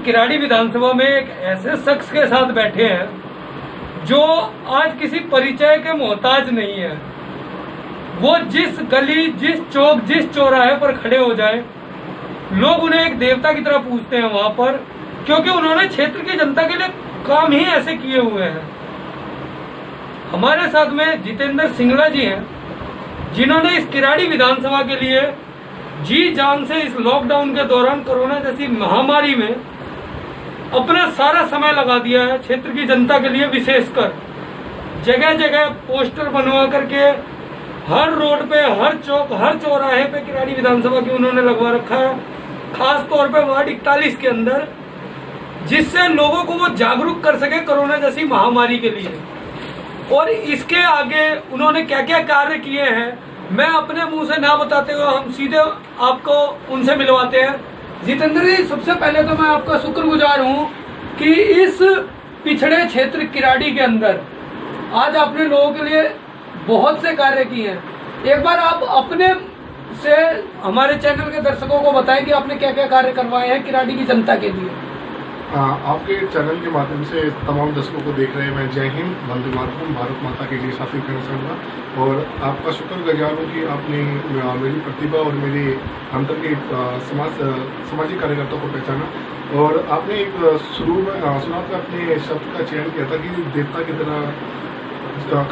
किराड़ी विधानसभा में एक ऐसे शख्स के साथ बैठे हैं जो आज किसी परिचय के मोहताज नहीं है। वो जिस गली, जिस चौक, जिस चौराहे पर खड़े हो जाए, लोग उन्हें एक देवता की तरह पूजते हैं वहां पर, क्योंकि उन्होंने क्षेत्र की जनता के लिए काम ही ऐसे किए हुए हैं। हमारे साथ में जितेंद्र सिंगला जी हैं, जिन्होंने इस किराड़ी विधानसभा के लिए जी जान से इस लॉकडाउन के दौरान कोरोना जैसी महामारी में अपना सारा समय लगा दिया है। क्षेत्र की जनता के लिए विशेषकर जगह जगह पोस्टर बनवा करके हर रोड पे, हर चौक, हर चौराहे पे किराड़ी विधानसभा की उन्होंने लगवा रखा है, खास तौर पे वार्ड 41 के अंदर, जिससे लोगों को वो जागरूक कर सके कोरोना जैसी महामारी के लिए। और इसके आगे उन्होंने क्या क्या कार्य किए हैं, मैं अपने मुंह से ना बताते हुए हम सीधे आपको उनसे मिलवाते हैं। जितेंद्र जी, सबसे पहले तो मैं आपका शुक्रगुजार हूं कि इस पिछड़े क्षेत्र किराड़ी के अंदर आज आपने लोगों के लिए बहुत से कार्य किए हैं। एक बार आप अपने से हमारे चैनल के दर्शकों को बताएं कि आपने क्या क्या कार्य करवाए हैं किराड़ी की जनता के लिए। आपके चैनल के माध्यम से तमाम दर्शकों को देख रहे हैं, मैं जय हिंद, वंदे मातरम, भारत माता की जय साथी करना चाहूँगा। और आपका शुक्रगुजार हूँ कि आपने मेरी प्रतिभा और मेरे अंतर के सामाजिक कार्यकर्ताओं को पहचाना। और आपने एक शुरू में शुरुआत में अपने शब्द का चयन किया था कि देवता की तरह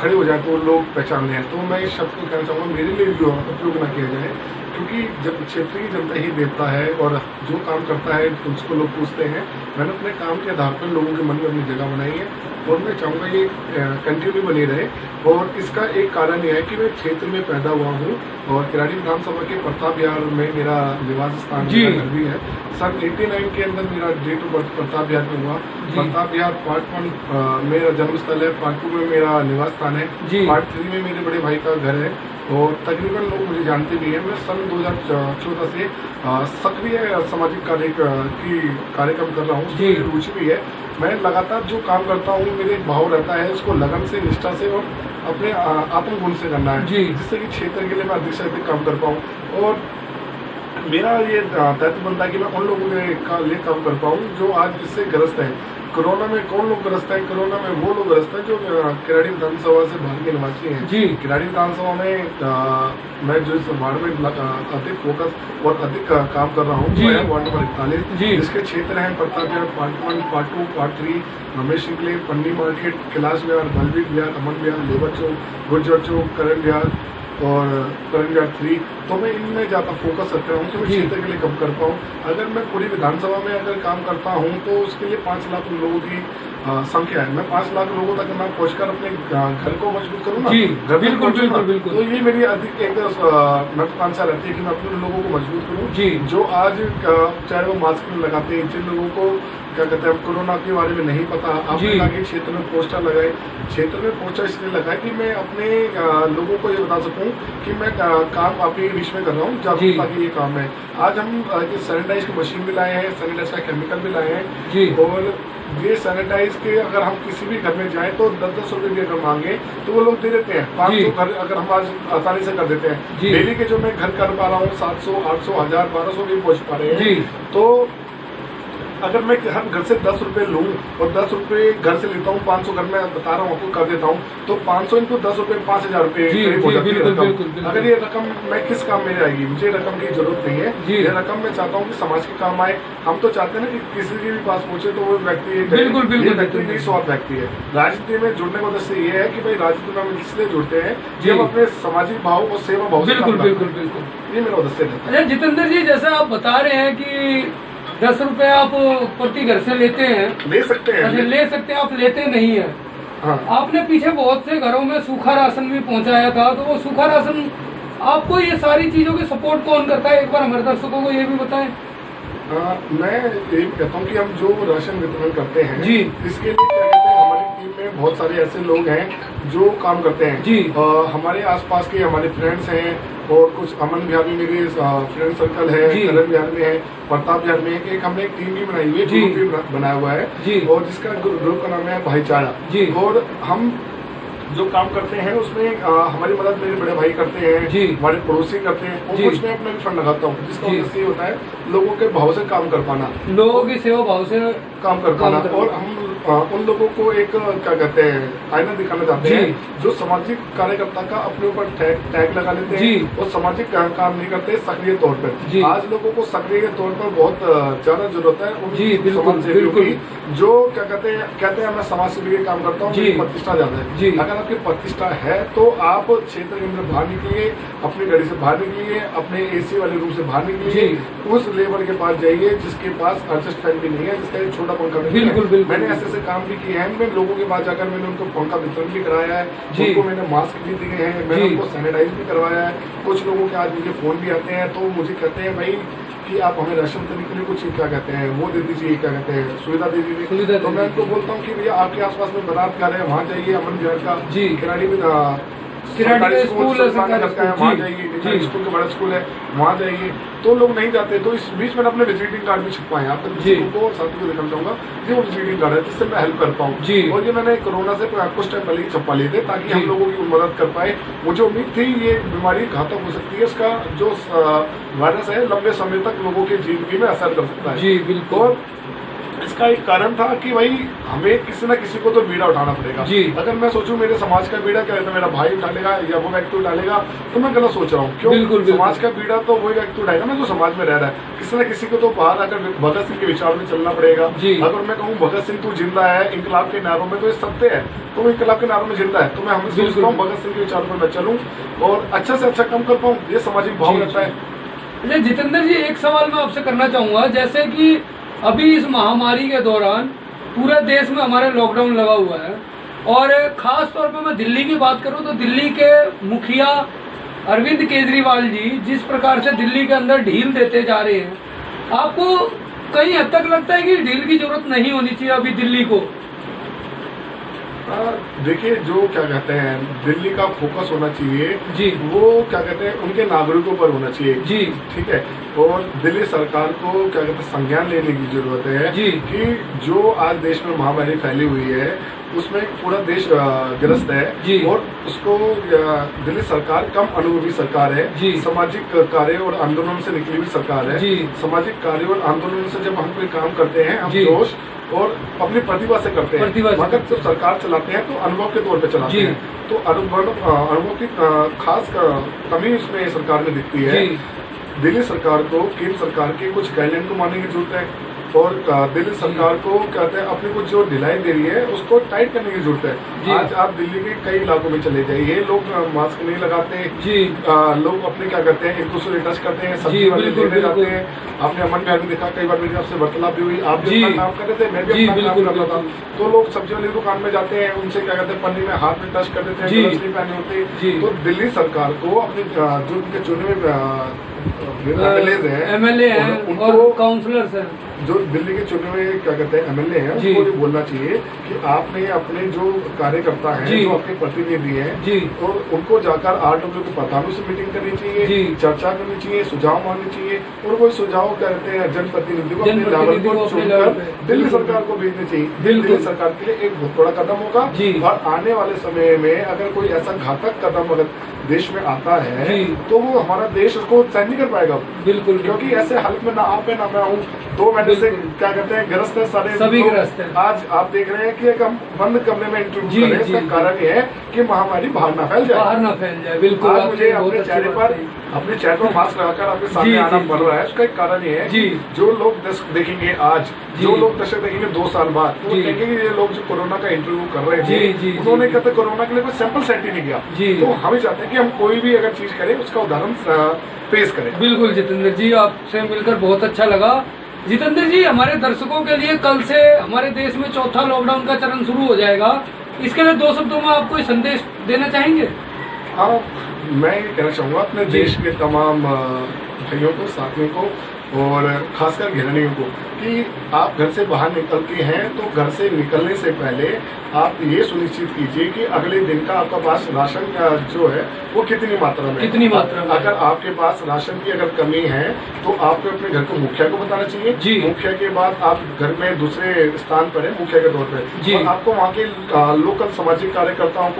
खड़े हो जाए तो लोग पहचान लें। तो मैं इस शब्द को कहना चाहूँगा, मेरे लिए जो उपयोग न किया जाए, क्योंकि जब क्षेत्र की जनता ही देवता है और जो काम करता है उसको लोग पूछते हैं। मैंने अपने काम के आधार पर लोगों के मन में अपनी जगह बनाई है और मैं चाहूँगा ये कंटिन्यू बनी रहे। और इसका एक कारण यह है कि मैं क्षेत्र में पैदा हुआ हूँ और किराड़ी विधानसभा के प्रताप विहार में मेरा निवास स्थान घर भी है। सन 89 के अंदर मेरा डेट ऑफ बर्थ प्रताप विहार में हुआ। प्रताप विहार पार्ट 1 मेरा जन्मस्थल है, पार्ट 2 में मेरा निवास स्थान है, पार्ट 3 में मेरे बड़े भाई का घर है और तकरीबन लोग मुझे जानते भी हैं। मैं सन 2014 से सक्रिय सामाजिक कार्यक्रम कर रहा हूँ, उसकी रुचि भी है। मैं लगातार जो काम करता हूँ, मेरे एक भाव रहता है उसको लगन से, निष्ठा से और अपने आत्मगुण से करना है, जिससे कि क्षेत्र के लिए मैं अधिक से अधिक काम कर पाऊँ। और मेरा ये दायित्व बनता है कि मैं उन लोगों के लिए काम कर पाऊँ जो आज इससे ग्रस्त हैं। कोरोना में कौन लोग ग्रस्त हैं? कोरोना में वो लोग ग्रस्त हैं जो किराड़ी विधानसभा से बाहर के निवासी हैं। किराड़ी विधानसभा में मैं जो इस वार्ड में अधिक फोकस और अधिक काम कर रहा हूँ वो है वार्ड नंबर 41, जिसके क्षेत्र हैं प्रताप विहार पार्ट 1, पार्ट 2, पार्ट 3, रमेश निकले, पन्नी मार्केट, कैलाश विहार, बलवीर विहार, अमन विहार, लेबर चौक, गुर्जर चौक, करण विहार और करण विहार 3। तो मैं इनमें ज़्यादा फोकस रखता हूँ कि मैं क्षेत्र के लिए कम कर पाऊँ। अगर मैं पूरी विधानसभा में अगर काम करता हूँ तो उसके लिए 5 लाख लोगों की संख्या है। मैं 5 लाख लोगों तक मैं पहुँचकर अपने घर को मजबूत करूँ ना, घर बिल्कुल। तो ये मेरी अधिक एक महत्वाकांक्षा रहती है कि मैं अपने लोगों को मजबूत करूँ जो आज चाहे वो मास्क में लगाते हैं, जिन लोगों को क्या कहते हैं कोरोना के बारे में नहीं पता, आपने आगे क्षेत्र में पोस्टर लगाए। क्षेत्र में पोस्टर इसलिए लगाए कि मैं अपने लोगों को ये बता सकूं कि मैं काम आपके बीच में कर रहा हूँ, जागरूकता की ये काम है। आज हम सैनिटाइज की मशीन भी लाए हैं, सैनिटाइज का केमिकल भी लाए हैं और ये सैनिटाइज के अगर हम किसी भी घर में जाएं तो 10-10 रुपए भी अगर मांगे तो वो लोग दे देते हैं। 500 घर अगर हम आज आसानी से कर देते हैं। डेली के जो मैं घर कर पा रहा हूँ 700, 800, 1000, 1200 भी पहुँच पा रहे हैं। तो अगर मैं हर घर से 10 रुपए लूँ और 10 रुपए घर से लेता हूँ, 500 घर में बता रहा हूँ आपको कर देता हूँ, तो 500 इंटू 10 रुपए 5000 रुपए हो जाती है रकम। अगर ये रकम मैं किस काम में आएगी? मुझे रकम की जरूरत नहीं है। ये रकम मैं चाहता हूँ कि समाज के काम आए। हम तो चाहते हैं ना कि किसी के भी पास पहुंचे तो वो व्यक्ति व्यक्ति निस्वार्थ व्यक्ति है। राजनीति में जुड़ने का उद्देश्य ये है कि भाई राजनीति में हम इसलिए जुड़ते हैं कि हम अपने सामाजिक भाव और सेवा भाव से काम करते हैं। ये मेरा उद्देश्य रहता है। जितेंद्र जी, जैसा आप बता रहे हैं कि 10 रुपए आप प्रति घर से लेते हैं, ले सकते हैं, आप लेते नहीं है। हाँ। आपने पीछे बहुत से घरों में सूखा राशन भी पहुंचाया था, तो वो सूखा राशन आपको ये सारी चीजों की सपोर्ट कौन करता है? एक बार हमारे दर्शकों को ये भी बताएं। मैं ये कहता हूँ कि हम जो राशन वितरण करते हैं इसके लिए क्या कहते हैं, हमारी टीम में बहुत सारे ऐसे लोग हैं जो काम करते हैं। हमारे आसपास के हमारे फ्रेंड्स हैं और कुछ अमन विहार में मेरे फ्रेंड सर्कल है, करण विहार में है, प्रताप विहार में एक हमने एक टीम भी बनाई हुई है, ग्रुप भी बनाया हुआ है और जिसका ग्रुप का नाम है भाईचारा। और हम जो काम करते हैं उसमें हमारी मदद मेरे बड़े भाई करते हैं, जी। हमारे पड़ोसी करते हैं, और कुछ मैं अपना भी फंड लगाता हूँ, जिसका जी। उद्देश्य ये होता है लोगों के भाव से काम कर पाना, लोगों की सेवा भाव से काम कर पाना। करना। और हम उन लोगों को एक क्या कहते हैं आईना दिखाना चाहते जी। हैं जो सामाजिक कार्यकर्ता का अपने ऊपर टैग लगा लेते जी। हैं और सामाजिक काम नहीं करते सक्रिय तौर जी। पर। आज लोगों को सक्रिय तौर पर बहुत ज्यादा जरूरत है उन जी, बिल्कुल, समाज सेवियों बिल्कुल। की, जो क्या कहते हैं मैं समाज सेवी का काम करता हूँ, जी। मेरी प्रतिष्ठा ज्यादा है। जी। अगर आपकी प्रतिष्ठा है तो आप क्षेत्र के अंदर बाहर निकलिए, अपनी गाड़ी से बाहर निकलिए, अपने एसी वाले रूम से बाहर निकलिए, जी। उस लेबर के पास जाइए जिसके पास एडजस्ट फैन भी नहीं है, जिसका एक छोटा पंखा नहीं बिल्कुल, है। बिल्कुल। मैंने ऐसे काम भी किए हैं, मैं लोगों के पास जाकर मैंने उनको पंखा वितरण भी कराया है, जी। उनको मैंने मास्क भी दिए हैं, मैंने जी। उनको सैनिटाइज भी करवाया है। कुछ लोगों के आज मुझे फोन भी आते हैं तो मुझे कहते हैं भाई कि आप हमें राशन देने के लिए कुछ क्या कहते हैं वो दे दीजिए, क्या कहते हैं सुविधा दे सुविधा दीजिए। दे तो मैं उनको बोलता हूँ कि भैया आपके आसपास में बनारस का है, वहाँ जाइए, अमन विहार का जी। किराड़ी में किराड़ी सरकारी का स्कूल है, सरकारी सरकारी लगता है, स्कूल, वहाँ जी। जाइए, जी। इंटरनेट स्कूल के बड़ा स्कूल है, वहाँ जाइए। तो लोग नहीं जाते, तो इस बीच मैंने अपने विजिटिंग कार्ड भी छपवाए हैं, आप जी। को और साथियों को दिखाना चाहूंगा, ये वो विजिटिंग कार्ड है जिससे मैं हेल्प कर पाऊँ। जी। और ये मैंने कोरोना से कुछ टाइम पहले ही छपवा लिए थे ताकि जी। हम लोगों की मदद कर पाए। मुझे उम्मीद थी ये बीमारी घातक हो सकती है, इसका जो वायरस है लंबे समय तक लोगों की जिंदगी में असर कर सकता है। जी, बिल्कुल। और इसका एक कारण था कि भाई हमें किसी ना किसी को तो बीड़ा उठाना पड़ेगा। जी। अगर मैं सोचूं मेरे समाज का बीड़ा क्या है तो मेरा भाई उठा लेगा या वो व्यक्ति उठा लेगा, तो मैं गलत सोच रहा हूँ। क्यों? बिल्कुल, बिल्कुल। समाज का बीड़ा तो वही व्यक्ति उठाएगा ना जो समाज में रह रहा है। किसी न किसी को तो बाहर आकर भगत सिंह के विचार में चलना पड़ेगा। जी। अगर मैं कहूँ भगत सिंह तू जिंदा है इंकलाब के नारों में, तो ये सत्य है, तो वो इंकलाब के नारों में जिंदा है, तो मैं हमें बिल्कुल। सोचता हूँ भगत सिंह के विचारों पर मैं चलूँ और अच्छा से अच्छा काम कर पाऊँ, ये सामाजिक भाव जी, रहता है। अच्छा जितेंद्र जी, एक सवाल मैं आपसे करना चाहूंगा, जैसे कि अभी इस महामारी के दौरान पूरे देश में हमारे लॉकडाउन लगा हुआ है, और खास तौर पे मैं दिल्ली की बात करूं तो दिल्ली के मुखिया अरविंद केजरीवाल जी जिस प्रकार से दिल्ली के अंदर ढील देते जा रहे हैं, आपको कहीं हद तक लगता है कि ढील की जरूरत नहीं होनी चाहिए अभी दिल्ली को? देखिए, जो क्या कहते हैं दिल्ली का फोकस होना चाहिए जी। वो क्या कहते हैं उनके नागरिकों पर होना चाहिए जी। ठीक है। और दिल्ली सरकार को क्या कहते हैं संज्ञान लेने की जरूरत है जी। कि जो आज देश में महामारी फैली हुई है उसमें पूरा देश ग्रस्त है जी। और उसको दिल्ली सरकार कम अनुभवी सरकार है। जी। सामाजिक कार्य और आंदोलन से निकली हुई सरकार है। जी। सामाजिक कार्य और आंदोलन से जब हम कोई काम करते हैं हम जी। जोश और अपनी प्रतिभा से करते हैं, प्रतिभा से मगर जब सरकार चलाते हैं तो अनुभव के तौर पे चलाते जी। हैं, तो अनुभव की खास कमी उसमें सरकार में दिखती है। जी। दिल्ली सरकार को केंद्र सरकार के कुछ गाइडलाइन को मानने की जरूरत है और दिल्ली सरकार को कहते हैं अपनी कुछ जो ढिलाई दे रही है उसको टाइट करने की जरूरत जी। है। आज आप दिल्ली के कई इलाकों में चले जाइए, लोग मास्क नहीं लगाते जी। लोग अपने क्या करते हैं एक दूसरे टच करते हैं, जी, सब्जी वाले बिल्कुल, लेने जाते बिल्कुल। हैं। आपने अमन बिहार में देखा, कई बार मेरी आपसे वार्तालाप भी हुई, आप भी जी। अपना काम कर रहे थे, मैं भी जी, अपना काम बिल्कुल, कर रहा था। बिल्कुल। तो लोग सब्जी वाली दुकान में जाते हैं, उनसे क्या कहते हैं पन्नी में हाथ में टच कर देते हैं, जी। ग्लव्स नहीं पहने होते। जी। तो दिल्ली सरकार को अपने जो उनके चुने हुए एमएलए हैं उनको और काउंसलर्स हैं, जो दिल्ली के चुने हुए क्या कहते हैं एमएलए हैं, जी। उनको ये बोलना चाहिए कि आपने अपने जो कार्यकर्ता हैं, जी। जो आपके प्रतिनिधि हैं, जी। और उनको जाकर RW के प्रधानों से मीटिंग करनी जी। चाहिए, चर्चा करनी चाहिए, सुझाव मांगने चाहिए और कोई सुझाव कहते हैं जनप्रतिनिधि को अपने लेवल को चुनकर दिल्ली सरकार को भेजने चाहिए। दिल्ली सरकार के लिए एक बहुत बड़ा कदम होगा। जी। और आने वाले समय में अगर कोई ऐसा घातक कदम अगर देश में आता है जी। तो वो हमारा देश उसको सहन नहीं कर पाएगा। बिल्कुल, क्योंकि ऐसे हालत में ना आप है ना मैं हूँ, 2 महीने से बिल्कुल। क्या कहते हैं ग्रस्त है सारे सभी लोग। ग्रस्त हैं। आज आप देख रहे हैं कि एक हम बंद कमरे में इंटरव्यू जी, कर रहे हैं, इसका जी, कारण ये है कि महामारी बाहर ना फैल जाए। बाहर ना फैल जाए। बिल्कुल, आज आपने मुझे बहुत अपने अच्छी चेहरे बात पर कही। अपने चेहरे पर मास्क लगाकर आपके जी, सामने आना जी, पड़ जी। रहा है। उसका एक कारण ये है जी। कि जो लोग दर्शक देखेंगे आज, जी। जो लोग दर्शक देखेंगे 2 साल बाद, तो वो जी। कहेंगे कि ये लोग जो कोरोना का इंटरव्यू कर रहे जी, थे जी, जी। उन्होंने कहते कोरोना के लिए कोई सैंपल सेट ही नहीं किया। जी। तो हम ही चाहते हैं कि हम कोई भी अगर चीज करें उसका उदाहरण पेश करें। बिल्कुल जितेंद्र जी, आपसे मिलकर बहुत अच्छा लगा। जितेंद्र जी, हमारे दर्शकों के लिए कल से हमारे देश में चौथा लॉकडाउन का चरण शुरू हो जाएगा, इसके लिए 2 शब्दों में आप कोई संदेश देना चाहेंगे? हाँ, मैं ये कहना चाहूँगा अपने जी। देश के तमाम भाइयों को, साथियों को और खासकर गृहिणियों को कि आप घर से बाहर निकलते हैं तो घर से निकलने से पहले आप ये सुनिश्चित कीजिए कि अगले दिन का आपका पास राशन का जो है वो कितनी मात्रा में अगर आपके पास राशन की अगर कमी है तो आपको अपने घर को मुखिया को बताना चाहिए। मुखिया के बाद आप घर में दूसरे स्थान पर है मुखिया के तौर पर, और आपको वहाँ के लोकल सामाजिक कार्यकर्ताओं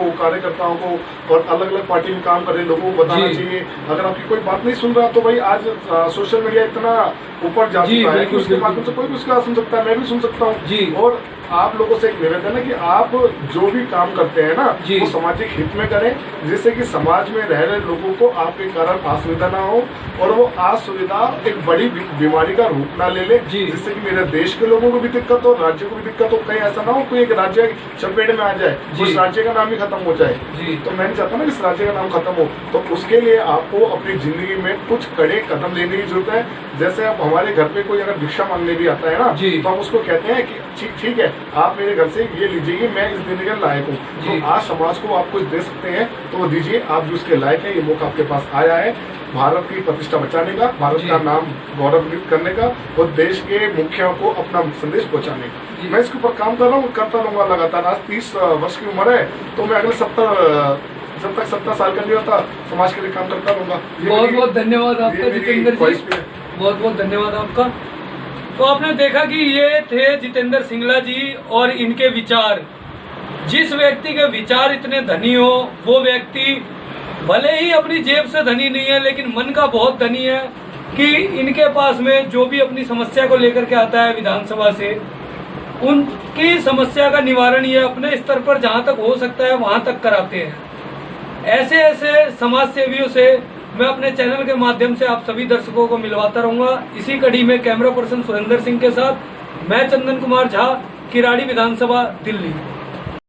को और अलग अलग पार्टी में काम कर रहे लोगों को बताना चाहिए। अगर आपकी कोई बात नहीं सुन रहा तो भाई आज सोशल मीडिया इतना ऊपर जा चुका है कि उसके माध्यम से कोई भी उसका सुन सकता है, मैं भी सुन सकता हूँ। और आप लोगों से एक निवेदन है कि आप जो भी काम करते हैं ना वो सामाजिक हित में करें, जिससे कि समाज में रह रहे लोगों को आपके कारण असुविधा ना हो और वो असुविधा एक बड़ी बीमारी का रूप ना ले ले, जिससे कि मेरे देश के लोगों को भी दिक्कत हो, राज्य को भी दिक्कत हो। कहीं ऐसा ना हो कोई एक राज्य चपेट में आ जाए, उस राज्य का नाम ही खत्म हो जाए। तो मैं नहीं चाहता ना इस राज्य का नाम खत्म हो। तो उसके लिए आपको अपनी जिंदगी में कुछ कड़े कदम लेने की जरूरत है। जैसे अब हमारे घर पे कोई अगर भिक्षा मांगने भी आता है ना तो हम उसको कहते हैं कि ठीक है आप मेरे घर से ये लीजिए, मैं इस देने के लायक हूँ। तो आज समाज को आप कुछ दे सकते हैं तो वो दीजिए, आप जो उसके लायक है। ये मौका आपके पास आया है भारत की प्रतिष्ठा बचाने का, भारत का नाम गौरवान्वित करने का और देश के मुखिया को अपना संदेश पहुंचाने का। मैं इसके ऊपर काम कर रहा हूँ, करता रहूंगा लगातार। आज 30 वर्ष की उम्र है तो मैं अगले जब तक 70 साल का नहीं होता समाज के लिए काम करता रहूंगा। बहुत बहुत धन्यवाद आपका जितेंद्र जी, बहुत बहुत धन्यवाद आपका। तो आपने देखा कि ये थे जितेंद्र सिंगला जी और इनके विचार। जिस व्यक्ति के विचार इतने धनी हो वो व्यक्ति भले ही अपनी जेब से धनी नहीं है लेकिन मन का बहुत धनी है कि इनके पास में जो भी अपनी समस्या को लेकर के आता है विधानसभा से, उनकी समस्या का निवारण ये अपने स्तर पर जहां तक हो सकता है वहां तक कराते हैं। ऐसे ऐसे समाज सेवियों से मैं अपने चैनल के माध्यम से आप सभी दर्शकों को मिलवाता रहूंगा। इसी कड़ी में कैमरा पर्सन सुरेंद्र सिंह के साथ मैं चंदन कुमार झा, किराड़ी विधानसभा, दिल्ली।